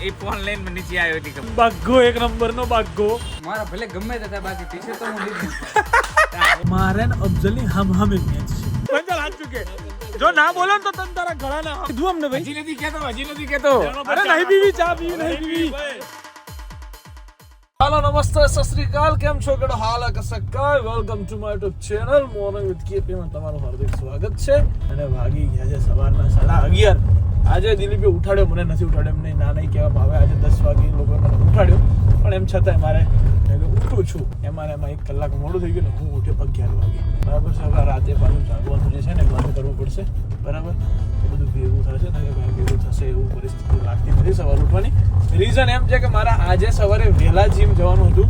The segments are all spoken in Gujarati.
એ ફોન લઈને નીચે આવ્યો એટલે ખબર. બાગો એક નંબર નો બાગો. મારા ભલે ગમે તે થાય બાકી ટી-શર્ટ તો હું લીધું. મારે ને અફઝલની હમ એક મેચ છે. બંધલ હાથ ચૂકે. જો ના બોલો ને તો તમ તારા ગળા ના કીધું અમને ભાઈ. હજી નથી કેતો. અરે નહીં પીવી ચા પીવી નહીં પીવી. હાલો નમસ્તે સત શ્રી અકાલ, કેમ છો કેડો હાલ કસકાય. Welcome to my YouTube channel morning with KP માં તમારું હાર્દિક સ્વાગત છે. અને વાગી ગયા છે સવારના 11:30. આજે દિલીપે ઉઠાડ્યો, મને નથી ઉઠાડ્યો, એમને ના નહીં કહેવામાં આવે. આજે 10 વાગે લોકો મને ઉઠાડ્યો, પણ એમ છતાંય મારે ઉઠું છું એમાં 1 કલાક મોડું થઈ ગયું ને હું ઉઠ્યો 11 વાગે. બરાબર છે. હવે રાતે પાછું જાગવાનું જે છે ને બંધ કરવું પડશે. બરાબર બધું ભેગું થશે ને કે ભેગું થશે એવું પરિસ્થિતિ લાગતી નથી સવારે ઉઠવાની. રીઝન એમ છે કે મારા આજે સવારે વહેલા જીમ જવાનું હતું.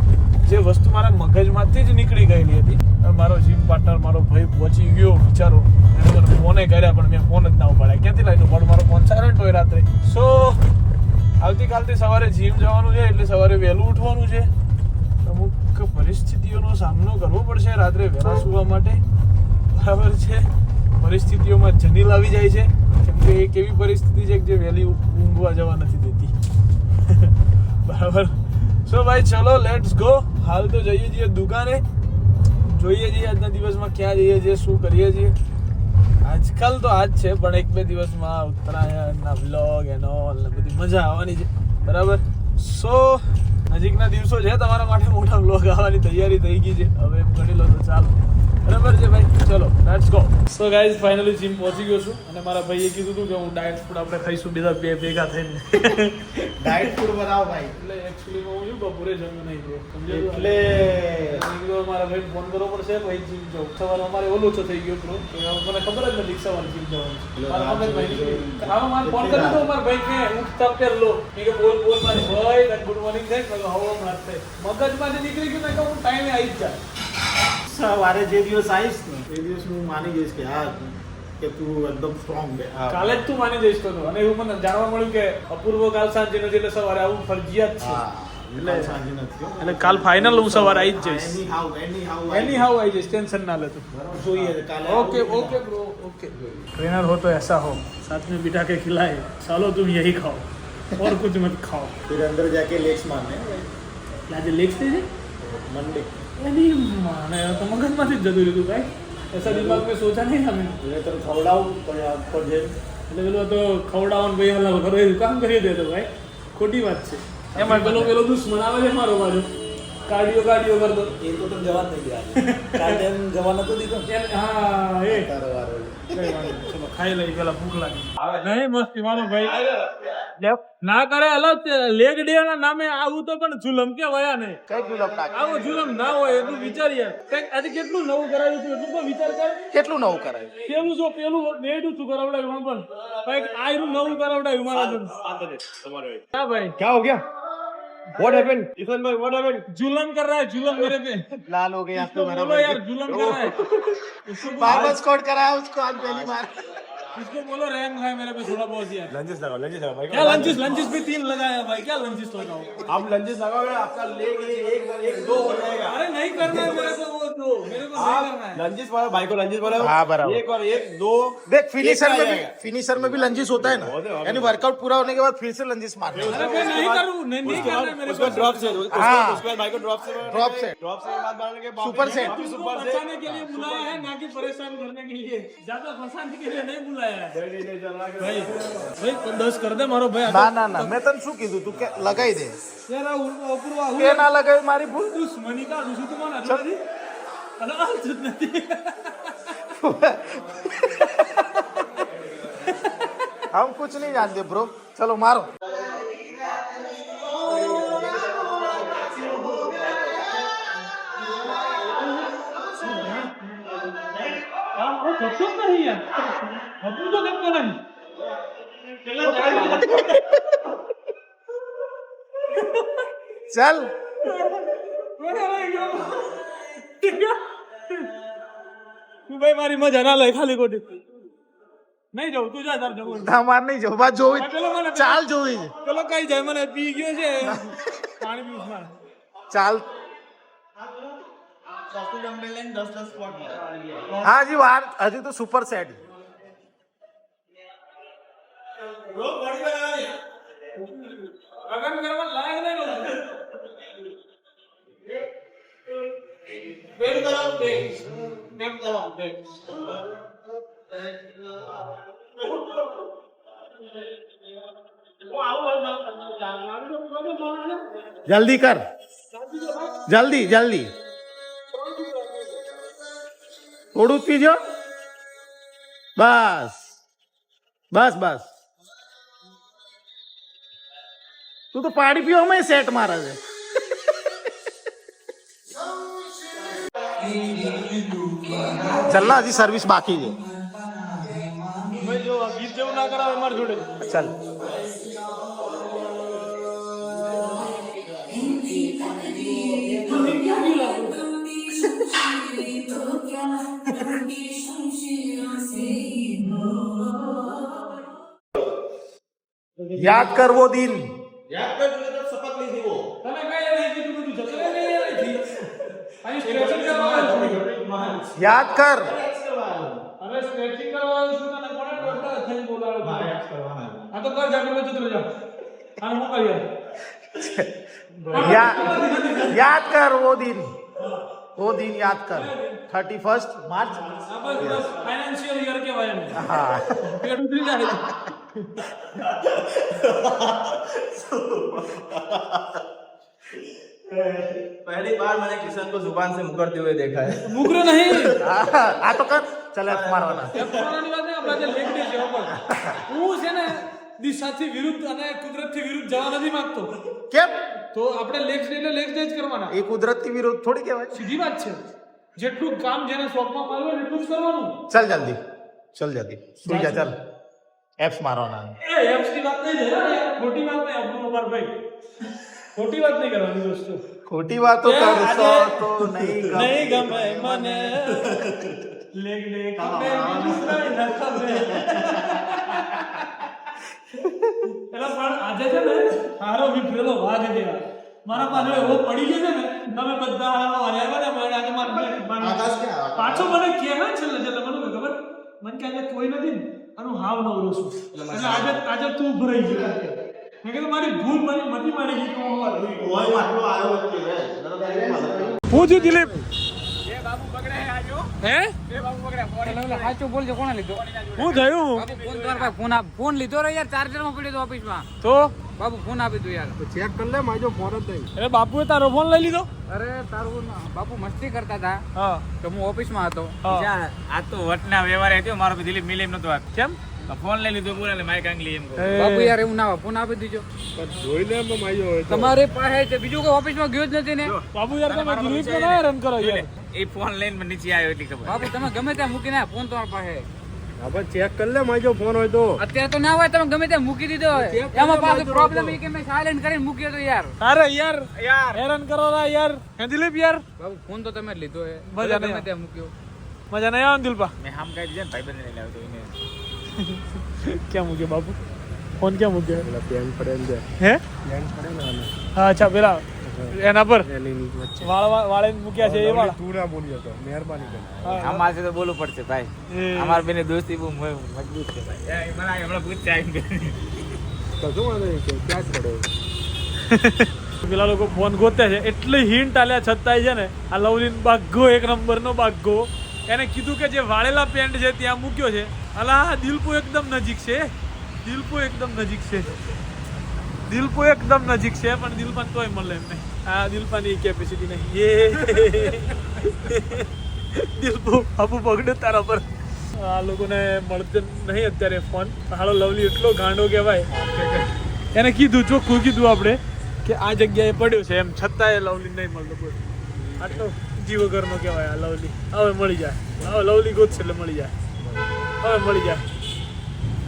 જે વસ્તુ મારા મગજમાંથી જ નીકળી ગયેલી હતી. મારો જીમ પાર્ટનર મારો ભાઈ પહોંચી ગયો, વિચારો એને મને ફોને કર્યા પણ મેં ફોન જ ના ઉપાડ્યા. ક્યાંથી લાવ્યો પણ મારો ફોન સાયલેન્ટ હોય રાત્રે. સો આવતીકાલથી સવારે જીમ જવાનું છે એટલે સવારે વહેલું ઉઠવાનું છે. અમુક પરિસ્થિતિઓનો સામનો કરવો પડશે રાત્રે વહેલા સૂવા માટે. બરાબર છે. પરિસ્થિતિઓમાં જનીલ આવી જાય છે કેમ કે એક એવી પરિસ્થિતિ છે કે જે વહેલી ઊંઘવા જવા નથી દેતી. બરાબર. સો ભાઈ ચલો લેટ્સ ગો. હાલ તો જઈએ છીએ દુકાને, જોઈએ છીએ આજના દિવસમાં ક્યાં જઈએ છીએ, શું કરીએ છીએ. આજકાલ તો આજ છે પણ 1-2 દિવસમાં ઉત્તરાયણના વ્લોગ એનો બધી મજા આવવાની છે. બરાબર. સો નજીકના દિવસો છે, તમારા માટે મોટા વ્લોગ આવવાની તૈયારી થઈ ગઈ છે. હવે ગણી લો તો ચાલો. બરાબર છે ભાઈ, ચલો let's go. So guys finally gym પહોંચી ગયો છું અને મારા ભાઈએ કીધું હતું કે હું ડાયટ ફૂડ આપણે ખાઈશું બધા ભેગા થઈને. ડાયટ ફૂડ બનાવો ભાઈ. એટલે એકચ્યુઅલી હું બપોરે જમ્યો નહીં થયો સમજ્યો. એટલે કીધું મારા ભાઈને ફોન કરવો પડશે ભાઈ જીમ જાઉં. સવારે અમારે ઓલું તો થઈ ગયું બ્રો, મને ખબર જ નથી સવારે જીમ જવાનું છે. મારા મમ્મી ભાઈ હા મારે ફોન કર્યો તો મારા ભાઈ કે ઉઠતા પેર લો કે બોલ મારી ભાઈ ગુડ મોર્નિંગ થાય કે હવા માર થાય મગજમાંથી નીકળી ગયું ને કે હું ટાઈમે આવી જ જાય. સવારે જે દિવસ આવીશ ને એ દિવસ હું માની જઈશ કે હા કે તું એકદમ સ્ટ્રોંગ છે. કાલે જ તું માની જઈશ તો. અને એવું મને જાણવા મળ્યું કે અપૂર્વ કાલ સાંજે નથી એટલે સવારે આવું ફરજિયાત છે. એટલે સાંજે નથી એટલે કાલ ફાઇનલ હું સવારે આવી જ જઈશ. એની હાઉ આવી જઈશ, ટેન્શન ના લેતો. જોઈએ કાલે. Okay bro okay. ट्रेनर हो तो ऐसा हो, साथ में बिठा के खिलाए, सालो तुम यही खाओ और कुछ मत खाओ. फिर अंदर जाके लेग्स मारने આજે લેગ્સ થઈ છે मंडे. એની માને તો મગજમાંથી જ જતું રહ્યું ભાઈ. એસા દિમાગ મેં સોચા નહીં હમે. એટલે તને ખવડાવું પર જે એટલે પેલો તો ખવડાવવાનું ભાઈ હલા ઘરે કામ કરી દેતો ભાઈ. ખોટી વાત છે. એમાં પેલો દુશ્મન આવે છે મારો બાજુ કાર્ડિયો કરતો. એ તો તને જવા જ નહીં દે. કાલે એમ જવા નતો દીધો. હા એ તારો વારો. ચલો ખાઈ લઈ પેલા ભૂખ લાગી. નહીં મસ્તી મારો ભાઈ ના કરે. અલગ લેગ ડે ના નામે આવું તો પણ જુલમ કે વયા નહીં. કઈ ગુલાબ નાખ. આવો જુલમ ના હોય એટલું વિચારીએ. આજે કેટલું નવું કરાવ્યું હતું એટલું તો વિચાર કર. કેટલું નવું કરાયું. પેલું મેડું શું કરાવડાવ્યું પણ કઈક આયરું નવું કરાવડાવ્યું મારા. क्या भाई क्या हो गया? What happened? Ishan bhai, what happened? जुलम कर रहा है जुलम मेरे पे. लाल हो गया इसको बोलो यार जुलम कर रहा है. इसको बाबा स्कॉट कराया उसको आज पहली बार. इसको बोलो रैंक है मेरे पे थोड़ा बहुत यार. लंजेस लगाओ भाई. क्या लंचिस भी 3 लगाया भाई. क्या लंचिस लगाओ. आप लंजेस लगाओगे आपका लेग एक दो हो जाएगा. अरे नहीं करना है मेरे को वो दो. मेरे को नहीं करना है. लंजेस मारो भाई को लंजेस मारो. हाँ, बराबर. एक और एक दो. देख फिनिशर में भी लंजिस होता है ना, यानी वर्कआउट पूरा होने के बाद फिर से लंजिस मारना है. अरे मैं नहीं करूँ नहीं करना है मेरे उसका को. ड्रॉप से हाँ. उसके बाद भाई को ड्रॉप से ड्रॉप से बाद मारने के बाद सुपर सेट. तुमको बचाने के लिए बुलाया है ना कि परेशान करने के लिए. ज्यादा फंसाने के लिए नहीं बुलाया है भाई. भाई 10 कर दे मारो भाई. ના મેં તને શું કીધું તું કે લગાઈ દે. यार अपूर्वा કે ના લગાવી મારી ભૂલ. दुश्मनी का दूसरी तुम्हारा चल अरे आज नहीं. हम कुछ नहीं जानते ब्रो. चलो मारो. कब तो नहीं है अपन तो कब नहीं. चल તું ભાઈ મારી મજા ના લે ખાલી ખોટી. નહીં જાઉં તું જા તાર જવું. ના માર નહીં જો બાદ જોવી પેલો મને ચાલ જોવી છે. પેલો કઈ જાય મને પી ગયો છે પાણી પીવું મારે. ચાલ હા જી વાર હજી તો સુપર સેટ. અગર કરવા લાયક નહીં લો पेड़ करो पेड़ करो पेड़ जल्दी कर जल्दी जल्दी थोड़ू पीजो बस बस बस तू तो पानी पियो में सेट मारा है चलना हजी सर्विस बाकी है ભાઈ જો આ ગીત જેવું ના કરાવે માર જોડે चल याद कर वो दिन याद कर तूने जब शपथ ली थी वो તમે કઈ નહીં કીધું બધું જતો નહીં અહીંથી અહીં સ્ટ્રેચિંગ કરવા याद कर અરે સ્ટ્રેચિંગ કરવા છું તને કોણે ડોક્ટર થઈને બોલાવ્યો આ તો કર જા કે ચિત્ર જા આને હું કરીએ याद कर वो दिन याद कर 31 मार्च આ બસ ફાઇનાન્શિયલ યર કહેવાય એને हाँ પેટ ઉતરી જાય पहली बार मैंने किशन को जुबान से मुकरते हुए देखा है મુકરો નહીં आ तो कर चल मारवाना કોરોનાની વાત નહીં આપણા જે લેગ ડે છે ઉપર હું છે ને દિશાથી વિરુદ્ધ અને કુદરતથી વિરુદ્ધ જવા નથી માંગતો કેમ તો આપણે લેગ ડે એટલે લેગ ડે જ કરવાના એ કુદરતી વિરુદ્ધ થોડી કહેવાય સીધી વાત છે જેટલું કામ જેને સોંપવામાં આવ્યું હોય એટલું જ કરવાનું चल जल्दी सुई जा चल एप्स मारवाना એ એપ્સ ની વાત નહીં છે યાર ખોટી વાત નહીં આપણું ઉમર ભાઈ ખોટી વાત નહીં કરવાની દોસ્તો खोटी बात तो करशो तो नहीं નહીં ગમે મને લેગ ડે ખબર બીજું કાંઈ ન ખબર એલા પણ આજે છે ને હારો વિફરેલો વાઘ જેવા મારા પાસે એવો પડી ગયો છે ને તમે બધા આવ્યા ને મને આજે આકાશ ક્યાં? પાછો મને કહેવાય છે એટલે મને ખબર મને કે આજે કોઈ નથી ને આનું હાવ નવરો છું એટલે આજે તું ભરાઈ ગયો મેં કીધું મારી ભૂલ મારી મારી ગઈ તો હું છું દિલીપ હે સાચું બોલજો કોણે લીધો હું થયું બાબુ ફોન તમારા પાસે ફોન લીધો રે યાર ચાર્જર માં પડ્યો તો ઓફિસમાં તો બાબુ ફોન આપી દો યાર चेक कर ले माजो फोन જ નહીં અરે બાપુએ તારો ફોન લઈ લીધો અરે તારું બાપુ મસ્તી કરતા હતા હા તો હું ઓફિસમાં હતો હા. આ તો વટના વ્યવહાર હતો મારો દિલીપ મિલે એમ નતો વાત કેમ ફોન લઈ લીધો બોલે માઈક આંગલી એમ કહું. બાપુ યાર એવું ના હોય ફોન આપી દીજો જોઈ લે મે માજો તમારે પાસે છે બીજું કોઈ ઓફિસમાં ગયો જ નથી ને બાપુ યાર તમે દિલીપ ને ના હેરાન કરો યાર એ ફોન લઈને મને નીચે આવ્યો એટલી ખબર બાપુ તમે ગમે ત્યાં મૂકીને આવો, ફોન તમારા પાસે હવે ચેક કર લે માજો ફોન હોય તો અત્યારે તો ના હોય તમે ગમે ત્યાં મૂકી દીધો હોય એમાં પાછો પ્રોબ્લેમ એ કે મેં સાયલેન્ટ કરીને મૂક્યો તો યાર અરે યાર હેરાન કરો રા યાર હે દિલીપ યાર બાપુ ફોન તો તમે જ લીધો હે મજા નહીં ગમે ત્યાં મૂક્યો મજા નહીં આવે દિલપા મેં હામ કાઢી દીધા ને ભાઈ બંધ લાવ્યો તો એને ક્યાં મૂક્યો બાપુ ફોન ક્યાં મૂક્યો પેન પડે ને હે પેન પડે ને હા અચ્છા પેલા એના પર એની વચ્ચે વાળે મૂક્યા છે એ વાળા તું ના બોલ્યો તો મહેરબાની કર અમારે તો બોલવું પડશે ભાઈ અમાર બેની દોસ્તી બહુ મજબૂત છે ભાઈ એ મને હમણાં પૂછતા આવીને તો શું વાંધો નહીં કે ક્યાં જ પડે પેલા લોકો ફોન ગોતે છે એટલી હિન્ટ આલ્યા છતાંય છે ને આ લવલીન બાઘો એક નંબરનો બાઘો એને કીધું કે જે વાળેલા પેન્ટ છે ત્યાં મૂક્યો છે અલા દિલપુ એકદમ નજીક છે દિલપુ એકદમ નજીક છે પણ દિલપાન તોય મળે એમ નહીં આ દિલપાની કેપેસિટી નહીં એ દિલપુ આબુ પગડે તારા પર આ લોકોને મળતો નહીં અત્યારે ફોન હાલો લવલી એટલો ગાંડો કહેવાય એને કીધું ચોખ્ખું કીધું આપણે કે આ જગ્યાએ પડ્યો છે એમ છતાંય લવલી નહીં મળતો કોઈ આટલો જીવ વગરનો કહેવાય આ લવલી હવે મળી જાય હવે લવલી ગોતશે એટલે મળી જાય હવે મળી જાય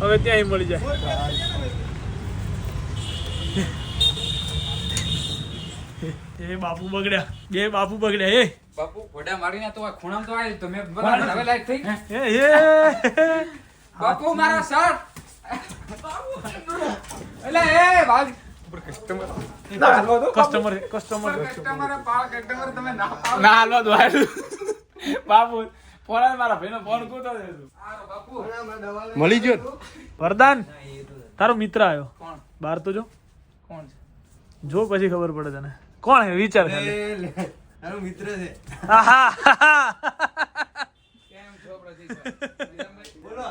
હવે ત્યાંય મળી જાય એ બાપુ બગડ્યા એ બાપુ ઘોડા મારીને તો આ ખૂણામાં તો આવી તો મેં બરાબર હવે લાઈટ થઈ એ બાપુ મારા શર્ટ એટલે એ ભાગ કસ્ટમર કસ્ટમર કસ્ટમર પાળ કસ્ટમર તમે ના પાડો. ના હાલવા દો બાપુ ફોન મારા ભાઈનો ફોન કોતો દે તું હારો બાપુ મળી ગયો વરદાન તારો મિત્ર આવ્યો કોણ બહાર તો જો કોણ છે? જો પછી ખબર પડે તને કોણ હે વિચાર ખાલી. મારો મિત્ર છે. આહા. કેમ છો પ્રતીકભાઈ? બોલો.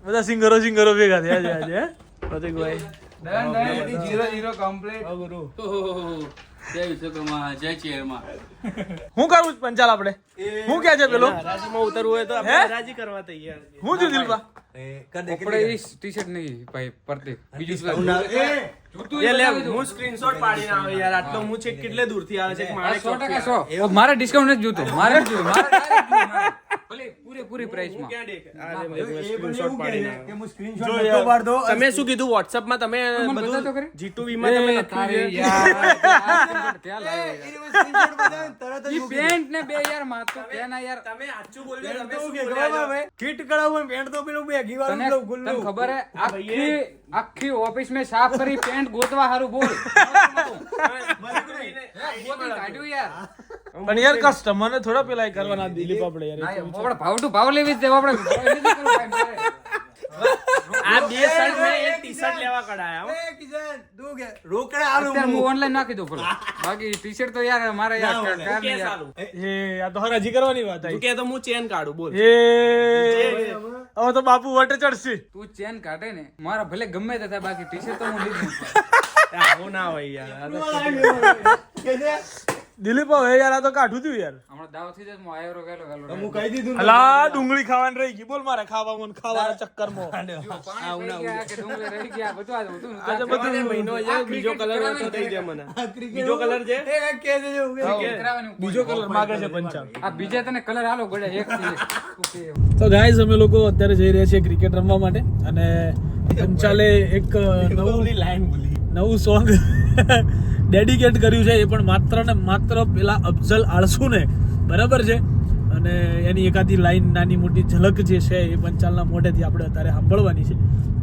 બધા સિંગરો ભેગા થયા છે આજે હે? પ્રતીકભાઈ દયન 0-0 complete. ઓહો. જય વિશ્વકર્મા, જય ચેરમાં. હું કરું પંચાલ આપણે હું ક્યાં છે પેલો રાજીમાં ઉતરવું હોય તો હે? આપણે રાજી કરવા તૈયાર છીએ. હું છું દિલપા કપડે ઈ ટી-શર્ટ નહીં ભાઈ પ્રતીક. બીજું શું? જૂતું એ લે બતાવી દો. હું સ્ક્રીનશોટ પાડીને આવે યાર આટલો હું છે કેટલે દૂરથી આવે છે કે મારે 100% 100. મારે ડિસ્કાઉન્ટ નથી જોતું. મારે નથી જોતું. મારે direct જોતું મારે. ભલે પૂરેપૂરી પ્રાઇસમાં. ક્યાં દેખે એ પણ એવું કહે છે કે હું screenshot જો નતો યાર. પાડતો. તમે શું કીધું WhatsApp માં તમે મને બધું બતાવતો ખરી? G2V માં તમે એ લખ્યું તારી છે. યાર, ક્યાં લાવ્યો યાર? એ screenshot બતાવે ને તરત જ ઈ મૂકી દે. પેન્ટ ને બે યાર માથું પેન આ યાર. તમે સાચું બોલજો પેન્ટ તમે તો શું કે બોલ્યા ખબર છો? ભાઈ? કીટ કઢાવું પેન્ટ તો પેલું બેગી વાળું તને પેલું તને ગુલ્લું. ખબર હે આખી ઓફિસ મેં સાફ કરી પેન્ટ ગોતવા હારું બોલ. ગોતી કાઢ્યું યાર. પણ યાર કસ્ટમર ને થોડા પેલા એ કરવાના દિલીપ આપણે યાર આપણે ભાવ ટુ ભાવ લેવી જ છે આપણે ભાવ નથી કરવું ભાઈ મારે. આ બે શર્ટ મેં એક ટી-શર્ટ લેવા કઢાયા હો. એ કિશન, તું કે રોકડા આલું અત્યારે હું. હું ઓનલાઈન નાખી દઉં ભલે. બાકી ટી-શર્ટ તો યાર મારે યાર કે કારની યાર. સાલું? એ આ તો હરાજી કરવાની વાત તું આવી કે તો હું ચેન કાઢું બોલ. એ હવે તો બાપુ વટે ચડશે તું ચેન કાઢે ને મારા ભલે ગમે તે થાય બાકી ટી-શર્ટ તો હું લીધી જ. આવું ના હોય યાર આ તો દિલીપ હવે યાર આ તો કાઠું થયું યાર હમણાં દાવથી જ હું આયો રો ગયેલો ગયેલો. હું કહી દીધું ને. અલા ડુંગળી ખાવાની રહી ગઈ બોલ મારે ખાવામાં ને ખાવાના ચક્કરમાં પાણી પી ગયા કે ડુંગળી રહી ગયા બધું આ બધું આજે બધું મહિનો છે બીજો કલર હોય તો દઈ દે મને. બીજો કલર છે એ કે છે એવું કે. બીજો કલર માગે છે પંચાલ આ બીજા તને કલર હાલો ગોળ્યા એક થી એક. તું કે તો ગાઈઝ અમે લોકો અત્યારે જઈ રહ્યા છીએ ક્રિકેટ રમવા માટે અને પંચાલે એક નવું સોંગ ડેડિકેટ કર્યું છે એ પણ માત્ર ને માત્ર પેલા અફઝલ આળસુને બરાબર છે અને એની એકાદી લાઈન નાની મોટી ઝલક જે છે એ પંચાલના મોઢેથી આપણે અત્યારે સાંભળવાની છે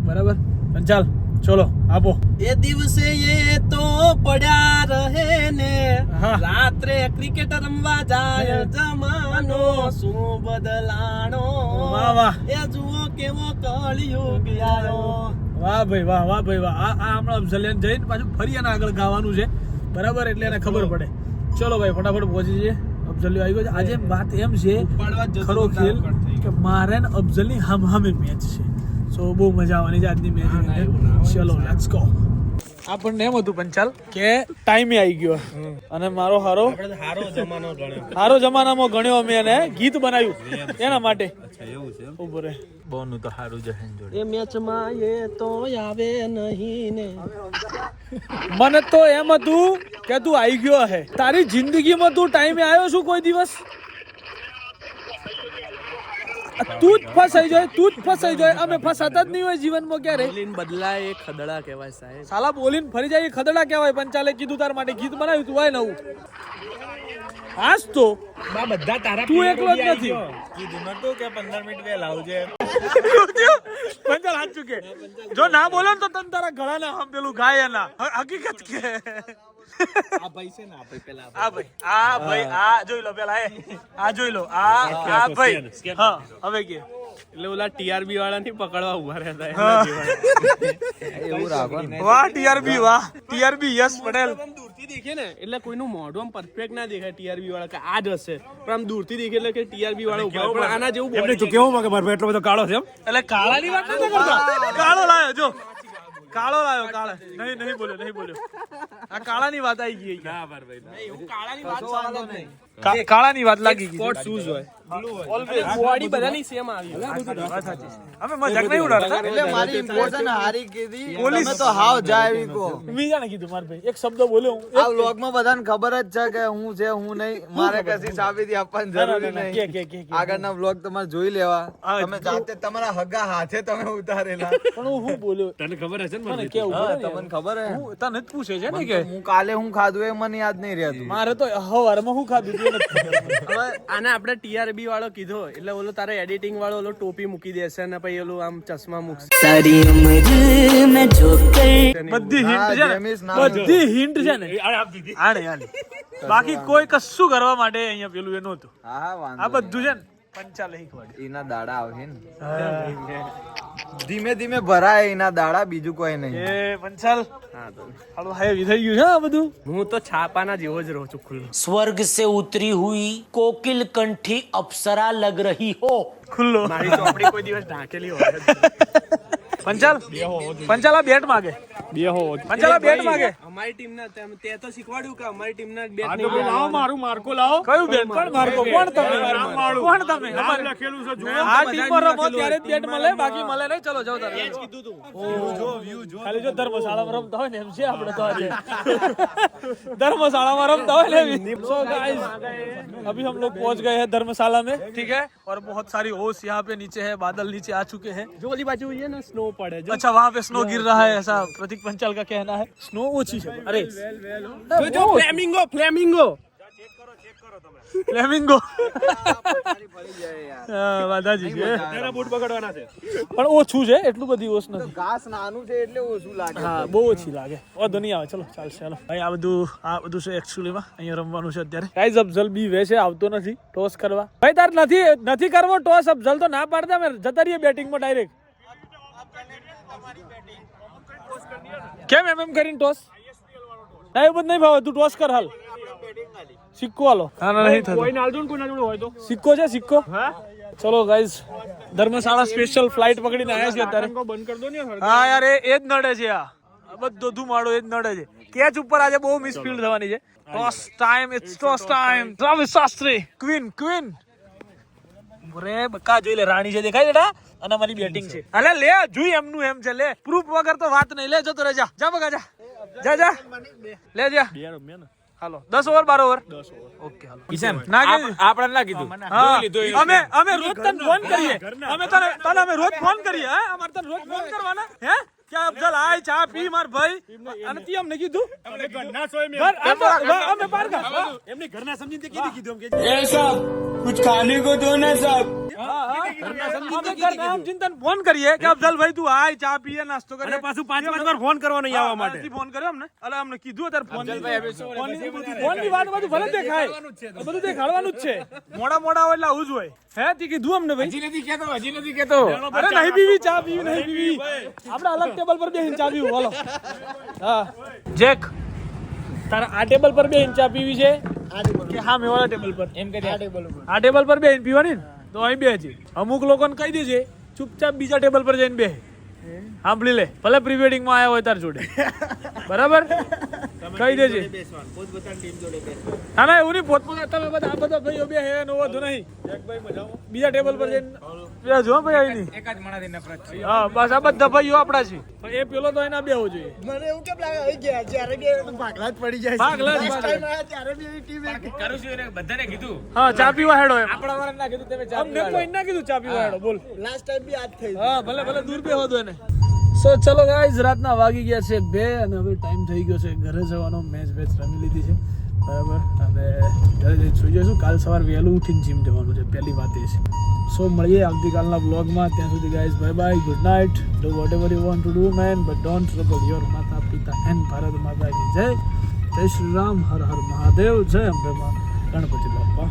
બરાબર પંચાલ ચલો આપો એ દિવસે એ તો પડ્યા રહે ને હા. રાત્રે ક્રિકેટ રમવા જાય જમાનો શું બદલાણો વાહ, વાહ. એ જુઓ કેવો કળિયુગ આયો. વાહ ભાઈ વાહ વાહ ભાઈ વાહ આ હમણાં અફઝલિયાન જઈને પાછું ફરી એને આગળ ગાવાનું છે બરાબર એટલે એને ખબર પડે ચલો ભાઈ ફટાફટ પહોંચી જઈએ અફઝલિયો આવી ગયો છે આજે વાત એમ છે ઉપાડવા જ જતો ખરો તો ખેલ દાળ કટ થઈ કે મારે ને અફઝલની હામે મેચ છે સો બહુ મજા આવવાની છે આજની મેચ ચલો લેટ્સ ગો આપણને એમ હતું પંચાલ કે ટાઈમે આવી ગયો અને મારો હારો હારો જમાનો ગણ્યો. હારો જમાનામાં ગણ્યો અમે એને ગીત બનાવ્યું એના માટે ઉભો રે બોનું તો સારું જશે જોડે. એ મેચમાં એ તો આવે નહીં ને મને તો એમ હતું કે તું આવી ગયો હે તારી જિંદગીમાં તું ટાઈમે આવ્યો છું કોઈ દિવસ તું જ ફસાઈ જાય અમે ફસાતા જ નહીં હોય જીવનમાં ક્યારે બોલીને બદલાય એ ખદડા કહેવાય સાહેબ. સાલા બોલીને ફરી જાય એ ખદડા કહેવાય પંચાલે કીધું તાર માટે ગીત બનાવ્યું તું હોય નવું આજ તો બધા તારા તું એકલો જ નથી કીધું નતું કે 15 મિનિટ વહેલા આવજે. પંચાલ હાથ ચૂકે જો ના બોલો ને તો તને તારા ગળાના આમ પેલું ગાય એના હકીકત કે આ ભાઈ છે ને આ ભાઈ પેલા આ ભાઈ આ જોઈ લો પેલા આ જોઈ લો આ ભાઈ હા હવે કે એટલે ઓલા TRB વાળા ની પકડવા ઉભા રહેતા એવું રાખો ને. વાહ ટીઆરબી યશ પટેલ આમ દૂરથી દેખે ને એટલે કોઈનું મોઢું આમ પરફેક્ટ ના દેખાય TRB વાળા કે આ જ હશે પણ આમ દૂરથી દેખે એટલે કે TRB વાળા ઉભા હોય. પણ આના જેવું body છે. કેવું માગે મારો એટલો બધો કાળો છે એમ? એટલે કાળાની વાત નથી કરતો કાળો લાયો જો કાળો લાયો કાળા નહીં બોલ્યો આ કાળાની વાત આવી ગઈ એવું કાળાની વાત વાંધો નહીં. કાળાની વાત લાગી ગઈ સ્પોર્ટ શૂઝ હોય બોડી બધાની સેમ આવી અમે મજાક નહીં ઉડાડતા એટલે મારી ઇમ્પોર્ટન્ટ હારી કીધી પોલીસ- તમે તો હાવ જાય એવી કહો બીજાને કીધું માર ભાઈ એક શબ્દ બોલ્યો હું આ વ્લોગમાં બધાને ખબર જ છે કે હું છે હું નહીં મારે કશી સાબિતી આપવાની જરૂરી નહીં કે આગળના વ્લોગ તમારે જોઈ લેવા હા, તમે જાતે તમારા હગા હાથે તમે ઉતારેલા પણ હું બોલ્યો તને ખબર હશે મને કેવું પડે ને તમને ખબર હે હું તને જ પૂછે છે ને કે હું કાલે હું ખાધું એ મને યાદ નહીં રહેતું મારે તો હવારમાં હું ખાધું તે નથી ખબર. હવે આને આપણે TRB વાળો કીધો એટલે ઓલો તારે એડિટિંગ વાળો ઓલો ટોપી મૂકી દેશે ને પછી ઓલું આમ ચશ્મા મૂકશે બધી હિન્ટ છે ને જેમિસ નામ બધી હિન્ટ છે ને આને બાકી કોઈ કશું કરવા માટે અહીંયા પેલું એ નહોતું હા હા આ વાંધો બધું છે ને પંચાલ શીખવાડ્યું. એના દાડા આવશે ને ધીમે ધીમે ભરાય એના દાડા, બીજું કોઈ નહીં. એ પંચાલ હાલો હાય થઈ ગયું છે આ બધું. હું તો છાપાના જેવો જ રહું છું ખુલ્લો. स्वर्ग से उतरी हुई कोकिल कंठी अप्सरा लग रही हो. ખુલ્લો મારી ચોપડી કોઈ દિવસ ઢાંકેલી હોય જ પંચાલ આ બેટ માગે. પંચાલ આ બેટ માગે. અમારી ટીમના તે તો શીખવાડ્યું કે અમારી ટીમના બેટ નહીં લાવો મારું માર્કો લાવો. કયું બેટ? કોણ માર્કો? કોણ તમે? કોણ તમે? લખેલું છે જુઓ. આ ટીમમાં રમો ત્યારે જ બેટ મળે, બાકી મળે નહીં. ચલો જાઓ તારે. ખાલી જો ધર્મશાળામાં રમતા હોય ને એમ છે આપણે તો આજે. धर्मशाला में रमता है. So guys, अभी हम लोग पहुंच गए हैं धर्मशाला में, ठीक है. और बहुत सारी ओस यहाँ पे नीचे है, बादल नीचे आ चुके हैं. जो वाली बाजू हुई है ना स्नो पड़े जो. अच्छा वहाँ पे स्नो गिर रहा है, ऐसा प्रतीक पंचाल का कहना है. स्नो ओछी है. अरे जो फ्लेमिंगो फ्लेमिंगो फ्लेमिंगो વાદાજી છે. તેરા બૂટ બગાડવાના છે પણ ઓછું છે, એટલું બધી ઓછ નથી. ઘાસ નાનું છે એટલે ઓછું લાગે. હા બહુ ઓછી લાગે. વાંધો નહીં આવે. ચલો ચાલશે. ચાલો ભાઈ આ બધું છે એકચ્યુઅલીમાં અહીંયા રમવાનું છે અત્યારે. ગાઈઝ અફઝલ બી વેસે આવતો નથી ટોસ કરવા. ભાઈ તાર નથી કરવો ટોસ. અફઝલ તો ના પાડતા, અમે જતા રહીએ બેટિંગમાં ડાયરેક્ટ. કેમ એમ કરીને ટોસ? ના એવું બધું નહીં ભાવે. તું ટોસ કર હાલ. સિક્કો હાલો. ના નહીં થતો. કોઈ નાલદુન કોઈ ના જોડે હોય તો સિક્કો છે સિક્કો. ચલો ગાઈઝ ધર્મશાળા સ્પેશિયલ ફ્લાઇટ પકડીને આવ્યા છે અત્યારે. બંધ કરી દો ને હા યાર એ જ નડે છે. આ બધો ધુમાડો એ જ નડે છે. કેચ ઉપર આજે બહુ મિસફીલ્ડ થવાની છે. Toss time. It's toss time. Travis Shastri ક્વીન રે બકા જોઈ લે. રાણી છે દેખાય બેટા. અને અમારી બેટિંગ છે. અલે લે જોઈ એમનું એમ છે. લે પ્રૂફ વગર તો વાત નહીં. લે જતો રે. જા બકા જા લે જા. હાલો 10 ઓવર 12 ઓવર. 10 ઓવર. ઓકે હાલો. કિશન ના કીધું આપણે ના કીધું. અમે રોજ તને ફોન કરીએ. અમે રોજ ફોન કરીએ. હે અમાર તને રોજ ફોન કરવાના હે કે અફઝલ આય ચા પી માર ભાઈ. અને તી અમને કીધું અમે ઘરના સોય મે અમે પારકા એમની ઘરના સમજીને કીધી કીધું એમ કે એ સાહેબ कुछ खाने को दो ना साहब. ઘરના સમજીને તને ફોન કરીએ કે અફઝલ ભાઈ તું આય ચા પીએ નાસ્તો કરે. અને પાછું 5 વાર ફોન કરવાનો નહીં આવવા માટે. ફોન કર્યો અમને. અલે અમને કીધું અત્યારે ફોન ની વાત બધું ભલે દેખાય બધું દેખાડવાનું જ છે. મોડા હોય એટલે આવું જ હોય. હે તી કીધું અમને ભાઈ. હજી નથી કેતો. અરે નહીં પીવી ચા પીવી નહીં પીવી. આપણે અલગ ટેબલ પર બેહીને ચા પીવું. હાલો. હા જેક તારે આ ટેબલ પર બેહીને ચા પીવી છે કે હા મેવાળા ટેબલ પર? એમ કે આ ટેબલ પર બેહીને પીવાની ને તો અહીં બેહજે. અમુક લોકોને કહી દેજે ચૂપચાપ બીજા ટેબલ પર જઈને બેહે. સાંભળી લે. ભલે પ્રી વેડિંગ માં આવ્યા હોય તાર જોડે. બરાબર કહી દેજે. ના ના એવું નહીં. પોતપોતા તમે બધા આ બધા ભાઈઓ બે હે નો વધુ નહીં. બીજા ટેબલ પર જઈને બેહજો ભાઈ. અહીં નહીં. એક જ માણસની નફરત છે. હા બસ આ બધા ભાઈઓ આપણા છે. પણ એ પેલો તો એના બેહવો જોઈએ. મને એવું કેમ લાગે જ્યારે બે ભાગલા જ પડી જાય. ભાગલા જ ત્યારે બે ટીમ કરું છું એને બધાને કીધું. હા ચા પીવા હેડો એમ. આપણા વાળા ના કીધું તમે ચા અમને કોઈ ના કીધું ચા પીવા હેડો. બોલ. લાસ્ટ ટાઈમ બી આજ થઈ. હા ભલે દૂર બેહો દો એને. સો ચલો ગાઈઝ રાતના વાગી ગયા છે 2 અને હવે ટાઈમ થઈ ગયો છે ઘરે જવાનો. મેચ રમી લીધી છે બરાબર. અને ઘરે જઈને સુઈ જઈશું. કાલ સવાર વહેલું ઉઠીને જીમ જવાનું છે. પહેલી વાત એ છે. સો મળીએ આવતીકાલના બ્લોગમાં. ત્યાં સુધી guys bye bye. Good night. Do vote ever you want to do man but don't trouble your માતા પિતા એન્ડ ભારત માતા કી જય. જય શ્રી રામ. હર હર મહાદેવ. જય અંબે માં ગણપતિ બાપ્પા.